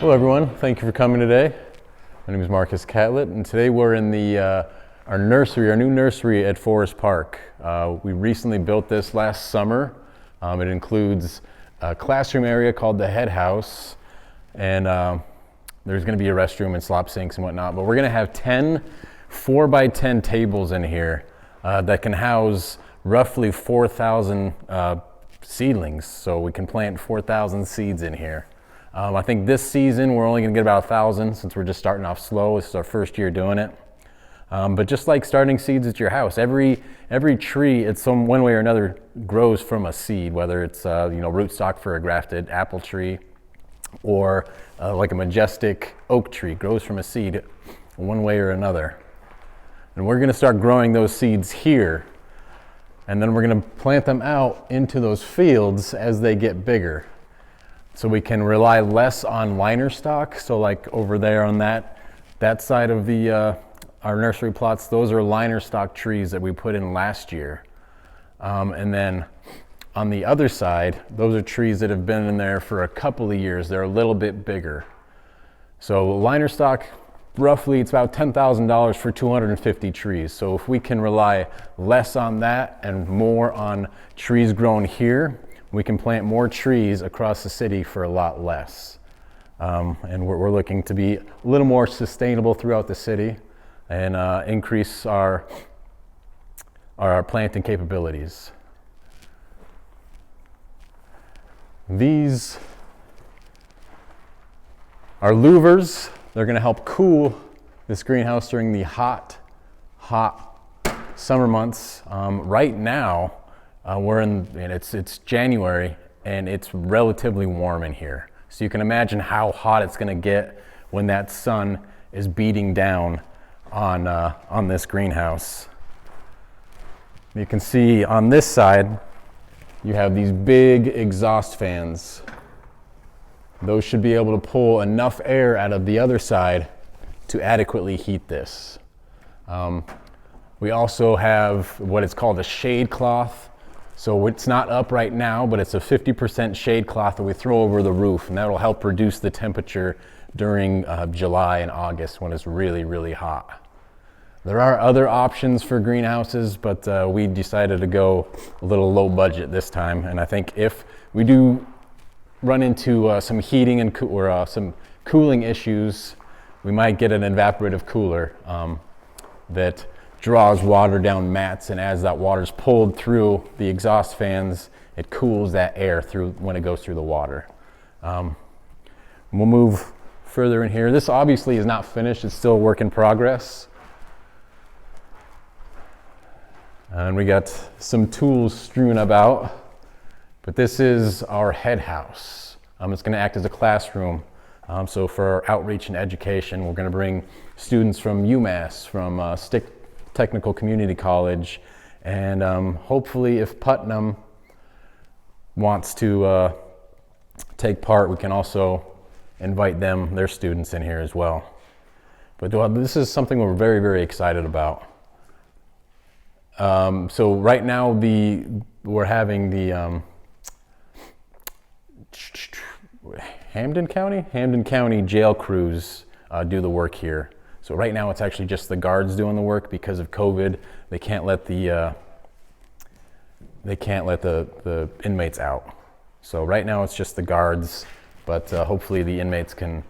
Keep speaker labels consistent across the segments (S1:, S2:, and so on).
S1: Hello everyone, thank you for coming today. My name is Marcus Catlett, and today we're in our new nursery at Forest Park. We recently built this last summer. It includes a classroom area called the head house, and there's going to be a restroom and slop sinks and whatnot, but we're going to have 10 4x10 tables in here that can house roughly 4,000 seedlings, so we can plant 4,000 seeds in here. I think this season we're only going to get about 1,000 since we're just starting off slow. This is our first year doing it. But just like starting seeds at your house, every tree, it's one way or another, grows from a seed, whether it's rootstock for a grafted apple tree or like a majestic oak tree grows from a seed one way or another. And we're going to start growing those seeds here, and then we're going to plant them out into those fields as they get bigger. So we can rely less on liner stock. So like over there on that side of our nursery plots, those are liner stock trees that we put in last year. And then on the other side, those are trees that have been in there for a couple of years. They're a little bit bigger. So liner stock, roughly it's about $10,000 for 250 trees. So if we can rely less on that and more on trees grown here, we can plant more trees across the city for a lot less. And we're looking to be a little more sustainable throughout the city and increase our planting capabilities. These are louvers. They're going to help cool this greenhouse during the hot summer months. Right now, it's January and it's relatively warm in here. So you can imagine how hot it's going to get when that sun is beating down on this greenhouse. You can see on this side, you have these big exhaust fans. Those should be able to pull enough air out of the other side to adequately heat this. We also have what is called a shade cloth. So it's not up right now, but it's a 50% shade cloth that we throw over the roof, and that'll help reduce the temperature during July and August when it's really, really hot. There are other options for greenhouses, but we decided to go a little low budget this time. And I think if we do run into some heating or some cooling issues, we might get an evaporative cooler that draws water down mats, and as that water is pulled through the exhaust fans, it cools that air through when it goes through the water. We'll move further in here. This obviously is not finished, it's still a work in progress. And we got some tools strewn about, but this is our head house. It's going to act as a classroom. So for our outreach and education, we're going to bring students from UMass, from Stick Technical Community College, and hopefully if Putnam wants to take part, we can also invite their students in here as well. But this is something we're very, very excited about. So right now we're having the Hamden County jail crews do the work here. So right now it's actually just the guards doing the work because of COVID. They can't let the inmates out. So right now it's just the guards, but hopefully the inmates can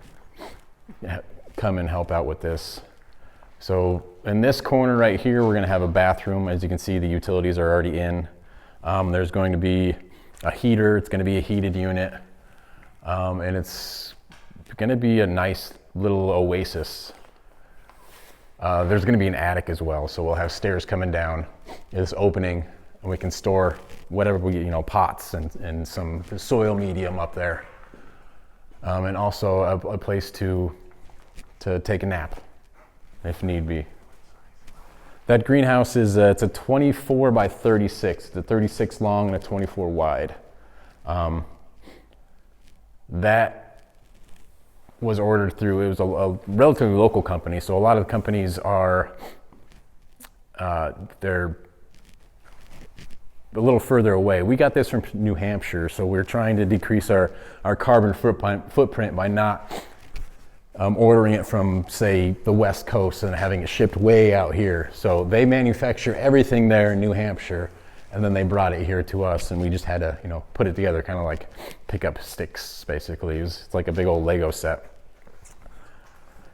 S1: come and help out with this. So in this corner right here, we're going to have a bathroom. As you can see, the utilities are already in. There's going to be a heater. It's going to be a heated unit, and it's going to be a nice little oasis. There's going to be an attic as well, so we'll have stairs coming down this opening, and we can store whatever pots and some soil medium up there, and also a place to take a nap if need be. That greenhouse is it's a 24 by 36. It's a 36 long and a 24 wide. That was ordered through, it was a relatively local company, so a lot of companies are, they're a little further away. We got this from New Hampshire, so we're trying to decrease our carbon footprint by not ordering it from, say, the West Coast and having it shipped way out here. So they manufacture everything there in New Hampshire, and then they brought it here to us, and we just had to, you know, put it together, kind of like pick up sticks, basically. It's like a big old Lego set.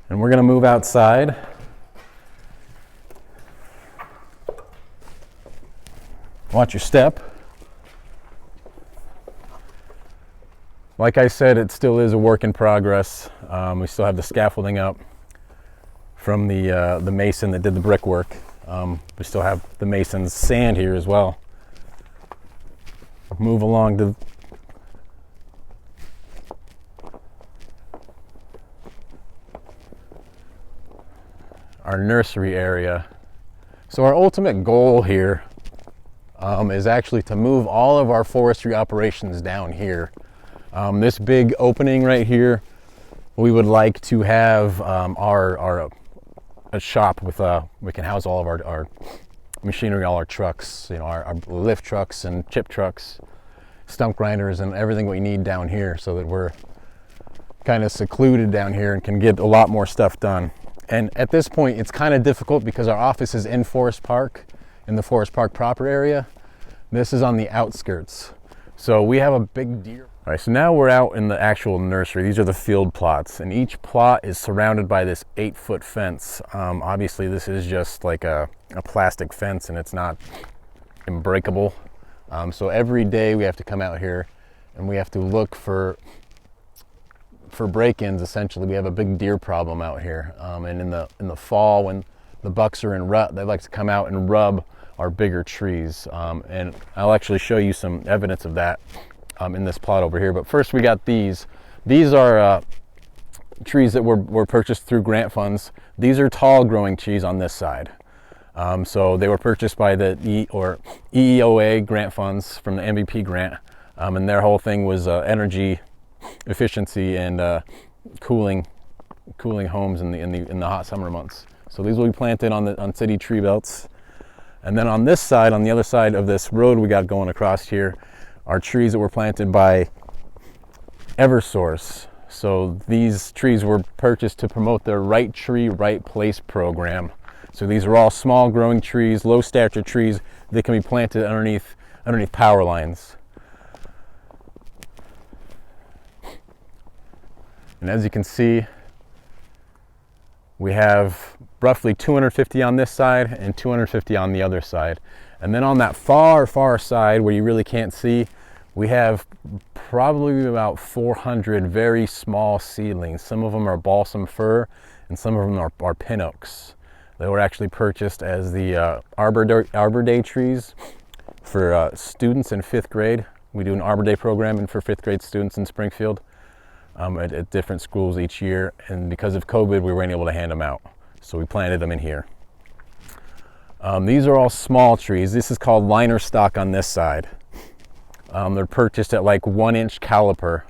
S1: And we're gonna move outside. Watch your step. Like I said, it still is a work in progress. We still have the scaffolding up from the mason that did the brickwork. We still have the mason's sand here as well. Move along to our nursery area. So our ultimate goal here is actually to move all of our forestry operations down here. This big opening right here, we would like to have a shop with we can house all of our machinery, all our trucks, you know, our lift trucks and chip trucks, stump grinders, and everything we need down here, so that we're kind of secluded down here and can get a lot more stuff done. And at this point, it's kind of difficult because our office is in Forest Park, in the Forest Park proper area. This is on the outskirts. So we have a big deer. All right, so now we're out in the actual nursery. These are the field plots, and each plot is surrounded by this 8-foot fence. Obviously, this is just like a plastic fence, and it's not unbreakable. So every day we have to come out here and we have to look for break-ins. Essentially, we have a big deer problem out here, and in the fall, when the bucks are in rut, they like to come out and rub our bigger trees, and I'll actually show you some evidence of that in this plot over here. But first, we got these are trees that were purchased through grant funds. These are tall growing trees on this side, so they were purchased by the EEOA grant funds from the MVP grant, and their whole thing was energy efficiency and cooling homes in the hot summer months. So these will be planted on city tree belts. And then on this side, on the other side of this road we got going across here, are trees that were planted by Eversource. So these trees were purchased to promote their Right Tree, Right Place program. So these are all small growing trees, low stature trees that can be planted underneath power lines. And as you can see, we have roughly 250 on this side and 250 on the other side. And then on that far side where you really can't see, we have probably about 400 very small seedlings. Some of them are balsam fir and some of them are pin oaks. They were actually purchased as the Arbor Day trees for students in 5th grade. We do an Arbor Day program for 5th grade students in Springfield. At different schools each year, and because of COVID we weren't able to hand them out, so we planted them in here. These are all small trees. This is called liner stock on this side. They're purchased at like 1-inch caliper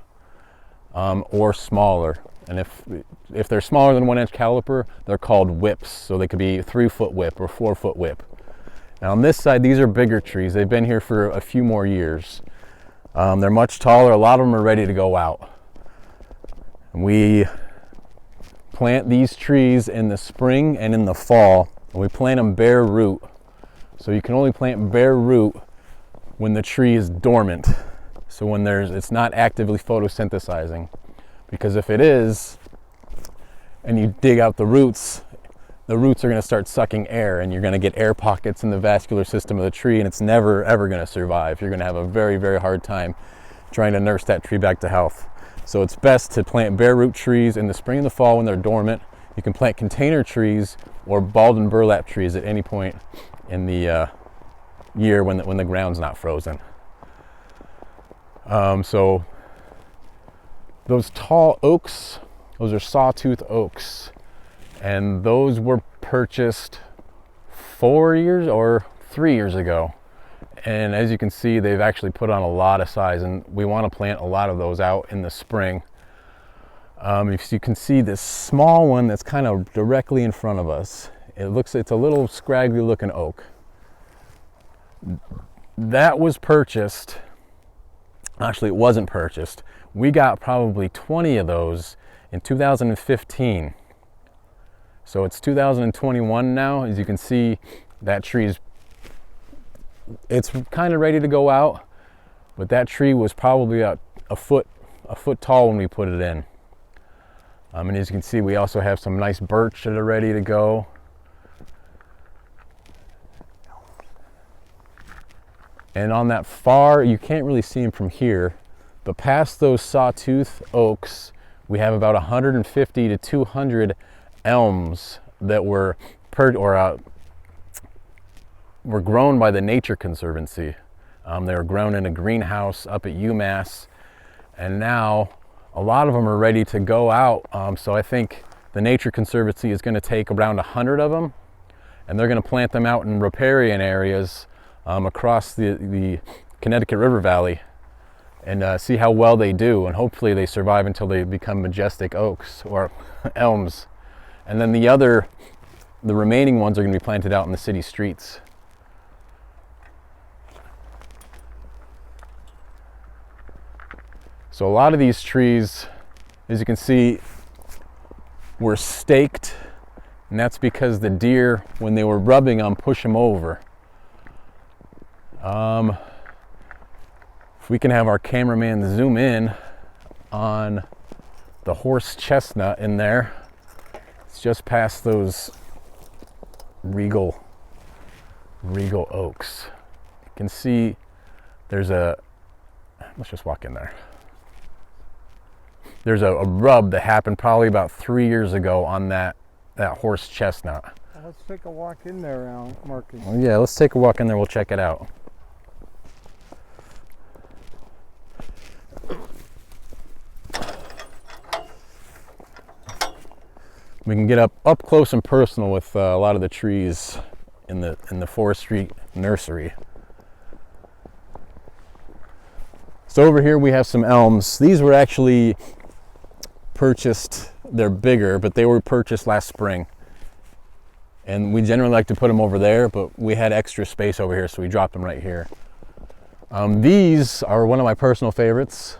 S1: or smaller, and if they're smaller than 1-inch caliper, they're called whips, so they could be 3-foot whip or 4-foot whip. Now on this side, these are bigger trees. They've been here for a few more years. They're much taller. A lot of them are ready to go out. We plant these trees in the spring and in the fall, and we plant them bare root. So you can only plant bare root when the tree is dormant. So when it's not actively photosynthesizing. Because if it is, and you dig out the roots are going to start sucking air, and you're going to get air pockets in the vascular system of the tree, and it's never ever going to survive. You're going to have a very, very hard time trying to nurse that tree back to health. So it's best to plant bare root trees in the spring and the fall when they're dormant. You can plant container trees or balled and burlap trees at any point in the year when the ground's not frozen. So those tall oaks, those are sawtooth oaks, and those were purchased 4 years or 3 years ago. And as you can see, they've actually put on a lot of size, and we want to plant a lot of those out in the spring. If you can see this small one that's kind of directly in front of us, it's a little scraggly looking oak. That was purchased, actually it wasn't purchased. We got probably 20 of those in 2015. So it's 2021 now. As you can see, that it's kind of ready to go out, but that tree was probably a foot tall when we put it in. And as you can see, we also have some nice birch that are ready to go. And on that far, you can't really see them from here, but past those sawtooth oaks, we have about 150 to 200 elms that were grown by the Nature Conservancy. They were grown in a greenhouse up at UMass, and now a lot of them are ready to go out. So I think the Nature Conservancy is going to take around 100 of them, and they're going to plant them out in riparian areas across the Connecticut River Valley, and see how well they do, and hopefully they survive until they become majestic oaks or elms. And then the remaining ones are going to be planted out in the city streets. So a lot of these trees, as you can see, were staked, and that's because the deer, when they were rubbing them, push them over. If we can have our cameraman zoom in on the horse chestnut in there, it's just past those regal oaks. You can see let's just walk in there. There's a rub that happened probably about 3 years ago on that horse chestnut.
S2: Let's take a walk in there, Marcus.
S1: Well, yeah, let's take a walk in there. We'll check it out. We can get up close and personal with a lot of the trees in the forestry nursery. So over here we have some elms. These were actually purchased. They're bigger, but they were purchased last spring. And we generally like to put them over there, but we had extra space over here, so we dropped them right here. These are one of my personal favorites.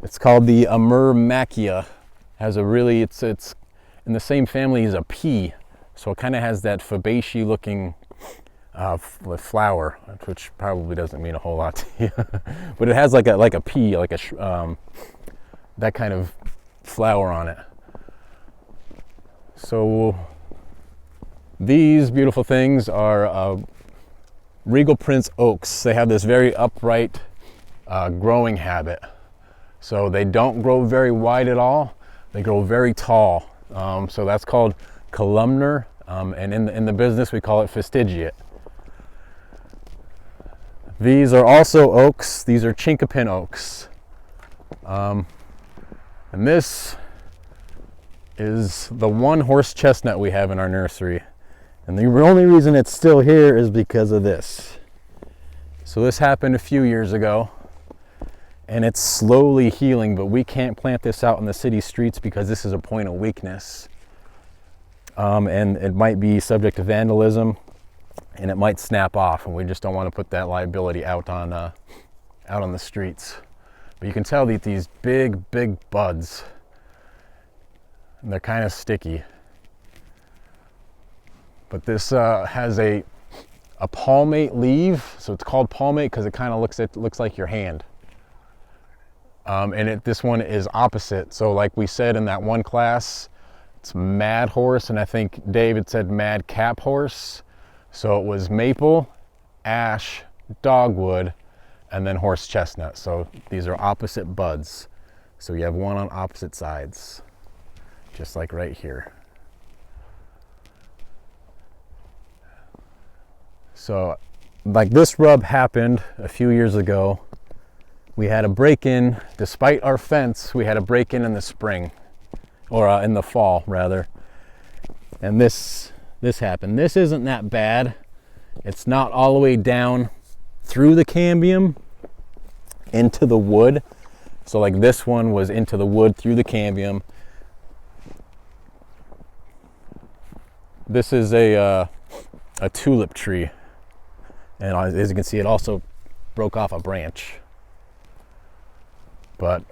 S1: It's called the Amurmachia. It's in the same family as a pea, so it kind of has that Fabaceae looking flower, which probably doesn't mean a whole lot to you, but it has like a pea, that kind of flower on it. So these beautiful things are Regal Prince oaks. They have this very upright growing habit, so they don't grow very wide at all. They grow very tall. So that's called columnar, and in the business we call it fastigiate. These are also oaks. These are chinkapin oaks. And this is the one horse chestnut we have in our nursery. And the only reason it's still here is because of this. So this happened a few years ago, and it's slowly healing, but we can't plant this out in the city streets because this is a point of weakness. And it might be subject to vandalism, and it might snap off, and we just don't want to put that liability out on the streets. But you can tell that these big buds, and they're kind of sticky. But this has a palmate leaf, so it's called palmate because it kind of looks like your hand. And this one is opposite. So like we said in that one class, it's mad horse, and I think David said mad cap horse. So it was maple, ash, dogwood, and then horse chestnut. So these are opposite buds. So you have one on opposite sides, just like right here. So like this rub happened a few years ago. We had a break-in, despite our fence, we had a break-in in the spring, or in the fall rather. And this happened. This isn't that bad. It's not all the way down through the cambium into the wood. So like this one was into the wood through the cambium. This is a tulip tree. And as you can see, it also broke off a branch. But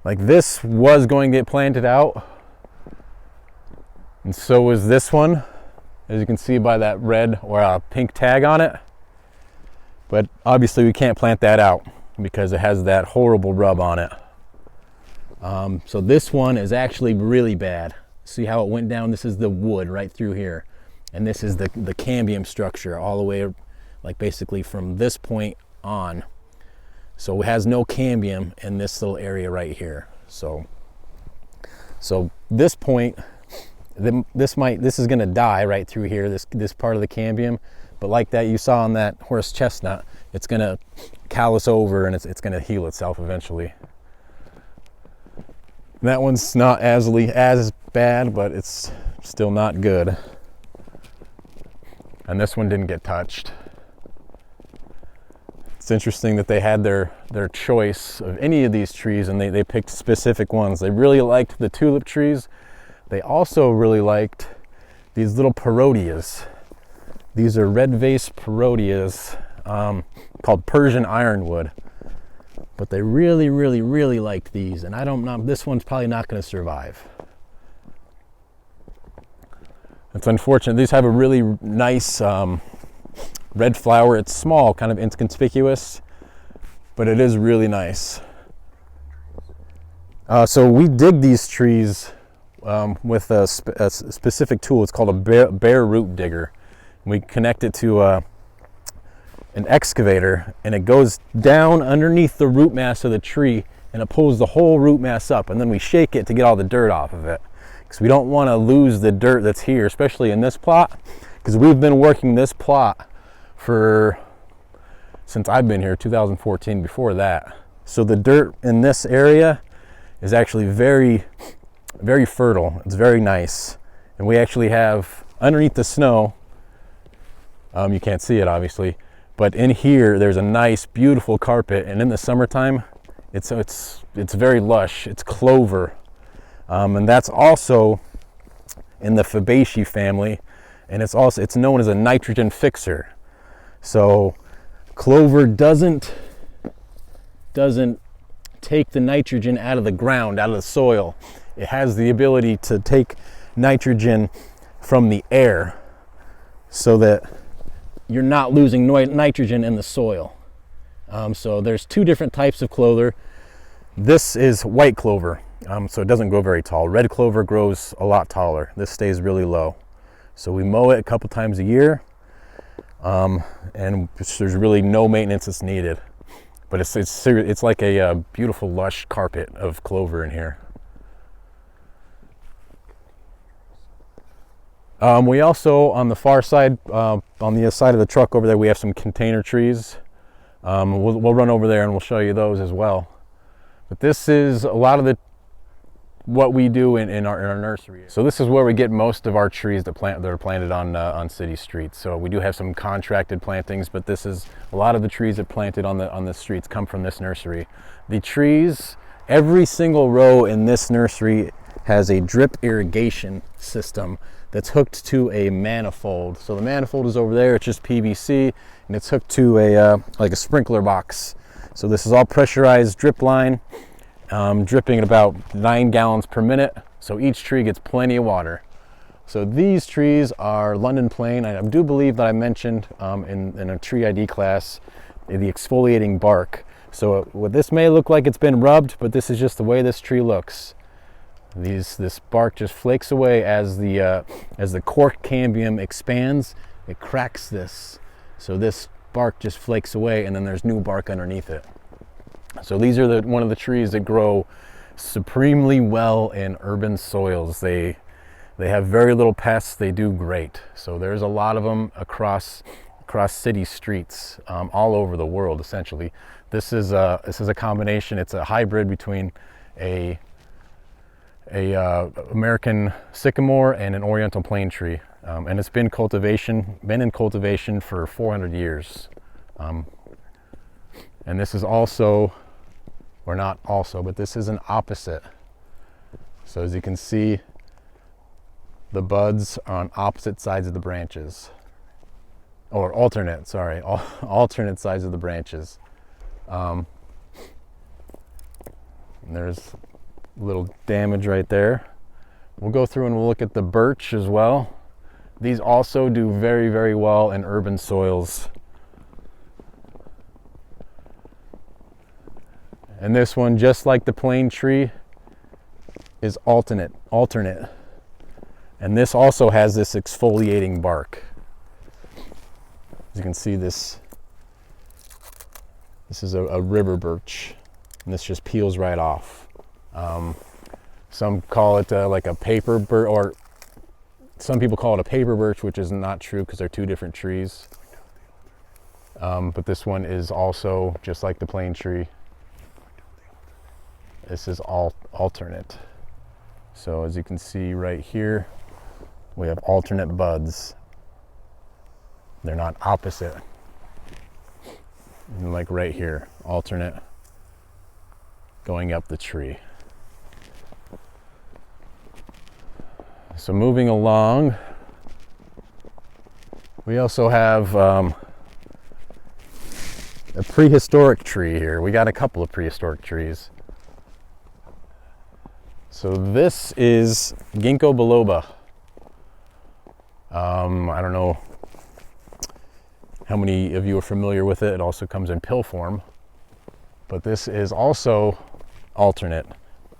S1: Like this was going to get planted out, and so was this one, as you can see by that red or pink tag on it. But obviously we can't plant that out because it has that horrible rub on it. So this one is actually really bad. See how it went down? This is the wood right through here, and this is the cambium structure all the way, like basically from this point on. So it has no cambium in this little area right here. So this point, this is going to die right through here, this part of the cambium. But like that you saw on that horse chestnut, it's going to callus over and it's going to heal itself eventually. That one's not as bad, but it's still not good. And this one didn't get touched. It's interesting that they had their choice of any of these trees, and they picked specific ones. They really liked the tulip trees. They also really liked these little parodias. These are red vase parodias called Persian ironwood. But they really, really, really liked these, and I don't know, this one's probably not going to survive. It's unfortunate. These have a really nice red flower. It's small, kind of inconspicuous, but it is really nice. So we dig these trees with a specific tool. It's called a bare root digger. We connect it to an excavator, and it goes down underneath the root mass of the tree, and it pulls the whole root mass up, and then we shake it to get all the dirt off of it, because we don't want to lose the dirt that's here, especially in this plot, because we've been working this plot since I've been here, 2014, before that. So the dirt in this area is actually very, very fertile. It's very nice. And we actually have, underneath the snow, you can't see it obviously, but in here there's a nice beautiful carpet, and in the summertime it's very lush. It's clover, and that's also in the Fabaceae family, and it's known as a nitrogen fixer. So clover doesn't take the nitrogen out of the ground, out of the soil. It has the ability to take nitrogen from the air, so that you're not losing nitrogen in the soil. So there's two different types of clover. This is white clover, so it doesn't grow very tall. Red clover grows a lot taller. This stays really low. So we mow it a couple times a year, and there's really no maintenance that's needed. But it's like a beautiful lush carpet of clover in here. We also, on the far side, on the side of the truck over there, we have some container trees. We'll run over there and we'll show you those as well. But this is a lot of what we do in our nursery. So this is where we get most of our trees that are planted on city streets. So we do have some contracted plantings, but this is a lot of the trees that planted on the streets come from this nursery. The trees, every single row in this nursery has a drip irrigation system that's hooked to a manifold. So the manifold is over there, it's just PVC, and it's hooked to like a sprinkler box. So this is all pressurized drip line, dripping at about 9 gallons per minute. So each tree gets plenty of water. So these trees are London plane. I do believe that I mentioned in a tree ID class, the exfoliating bark. So what this may look like it's been rubbed, but this is just the way this tree looks. This bark just flakes away as the cork cambium expands. It cracks this, so this bark just flakes away, and then there's new bark underneath it. So these are one of the trees that grow supremely well in urban soils. They have very little pests. They do great. So there's a lot of them across city streets, all over the world. Essentially, this is a combination. It's a hybrid between a American sycamore and an oriental plane tree, and it's been in cultivation for 400 years. And this is also, or not also, but this is an opposite. So as you can see, the buds are on opposite sides of the branches, or alternate sides of the branches. And there's little damage right there. We'll go through and we'll look at the birch as well. These also do very, very well in urban soils. And this one, just like the plane tree, is alternate. And this also has this exfoliating bark. As you can see, this is a river birch, and this just peels right off. Some call it like a paper birch, or some people call it a paper birch, which is not true because they're two different trees. But this one is also just like the plane tree. This is alternate. So as you can see right here, we have alternate buds. They're not opposite. And like right here, alternate going up the tree. So moving along, we also have a prehistoric tree here. We got a couple of prehistoric trees. So this is Ginkgo biloba. I don't know how many of you are familiar with it. It also comes in pill form, but this is also alternate.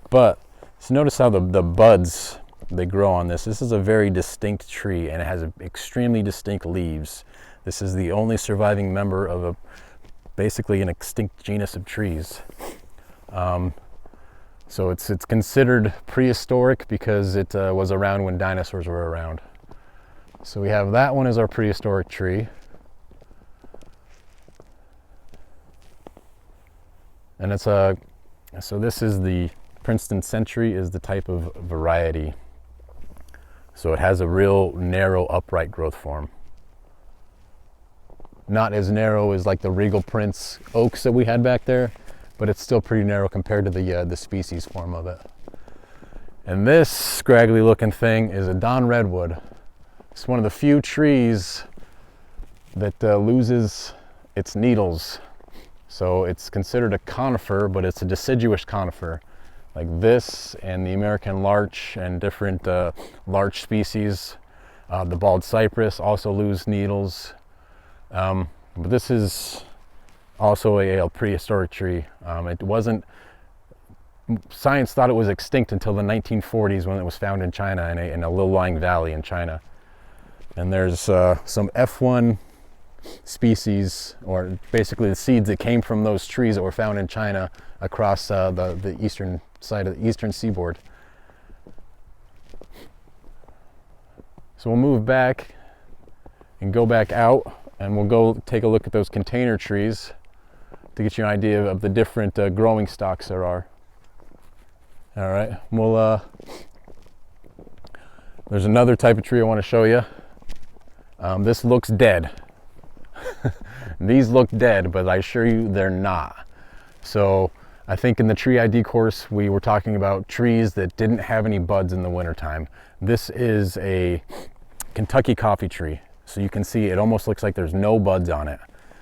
S1: But so notice how the buds, they grow on this. This is a very distinct tree, and it has extremely distinct leaves. This is the only surviving member of basically an extinct genus of trees. So it's considered prehistoric because it was around when dinosaurs were around. So we have that one as our prehistoric tree. And it's so this is the Princeton Century is the type of variety. So it has a real narrow upright growth form. Not as narrow as like the Regal Prince oaks that we had back there, but it's still pretty narrow compared to the species form of it. And this scraggly looking thing is a Don redwood. It's one of the few trees that loses its needles. So it's considered a conifer, but it's a deciduous conifer. Like this and the American larch and different larch species. The bald cypress also lose needles. But this is also a prehistoric tree. It wasn't, science thought it was extinct until the 1940s when it was found in China, in a low-lying valley in China. And there's some F1 species, or basically the seeds that came from those trees that were found in China across the eastern side of the eastern seaboard. So we'll move back and go back out, and we'll go take a look at those container trees to get you an idea of the different growing stocks there are. All right, well, there's another type of tree I want to show you. This looks dead. These look dead, but I assure you they're not. So I think in the tree ID course, we were talking about trees that didn't have any buds in the wintertime. This is a Kentucky coffee tree. So you can see it almost looks like there's no buds on it.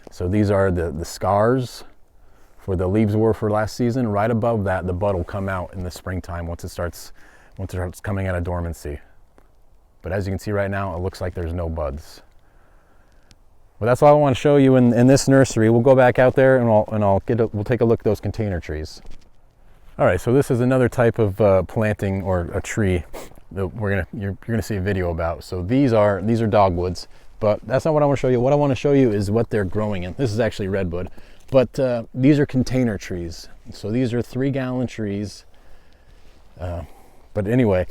S1: So these are the scars where the leaves were for last season. Right above that, the bud will come out in the springtime once it starts coming out of dormancy. But as you can see right now, it looks like there's no buds. Well, that's all I want to show you in this nursery. We'll go back out there and we'll take a look at those container trees. All right, so this is another type of planting or a tree that you're gonna see a video about. So these are dogwoods, but that's not what I want to show you. What I want to show you is what they're growing in. This is actually redwood, but these are container trees. So these are 3-gallon trees. But anyway,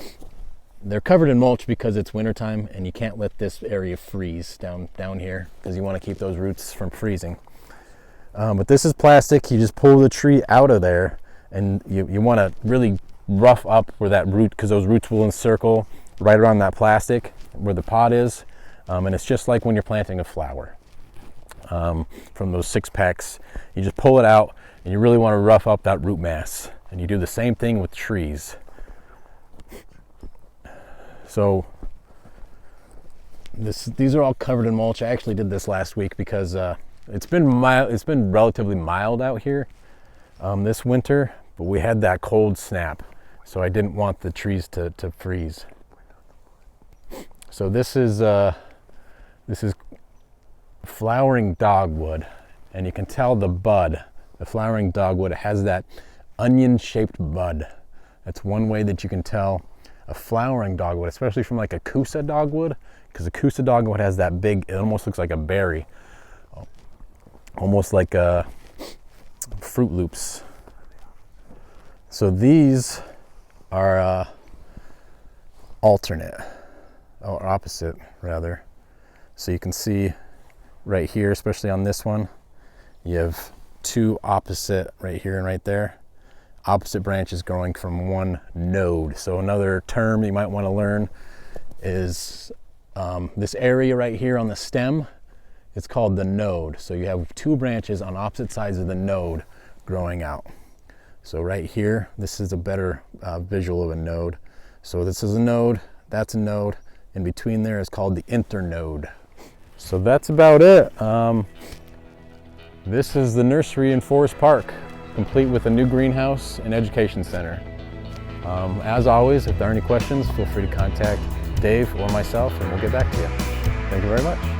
S1: they're covered in mulch because it's wintertime and you can't let this area freeze down here because you want to keep those roots from freezing. But this is plastic. You just pull the tree out of there, and you want to really rough up where that root, because those roots will encircle right around that plastic where the pot is. And it's just like when you're planting a flower. From those 6-packs, you just pull it out and you really want to rough up that root mass. And you do the same thing with trees. So these are all covered in mulch. I actually did this last week because it's been relatively mild out here this winter, but we had that cold snap. so I didn't want the trees to freeze. So this is flowering dogwood, and you can tell the bud, the flowering dogwood, has that onion-shaped bud. That's one way that you can tell a flowering dogwood, especially from like a Kousa dogwood, because a Kousa dogwood has that big, it almost looks like a berry, almost like Fruit Loops. So these are alternate, or opposite rather. So you can see right here, especially on this one, you have two opposite right here and right there. Opposite branches growing from one node. So another term you might want to learn is this area right here on the stem. It's called the node. So you have two branches on opposite sides of the node growing out. So right here, this is a better visual of a node. So this is a node, that's a node. In between there is called the internode. So that's about it. This is the nursery in Forest Park, complete with a new greenhouse and education center. As always, if there are any questions, feel free to contact Dave or myself and we'll get back to you. Thank you very much.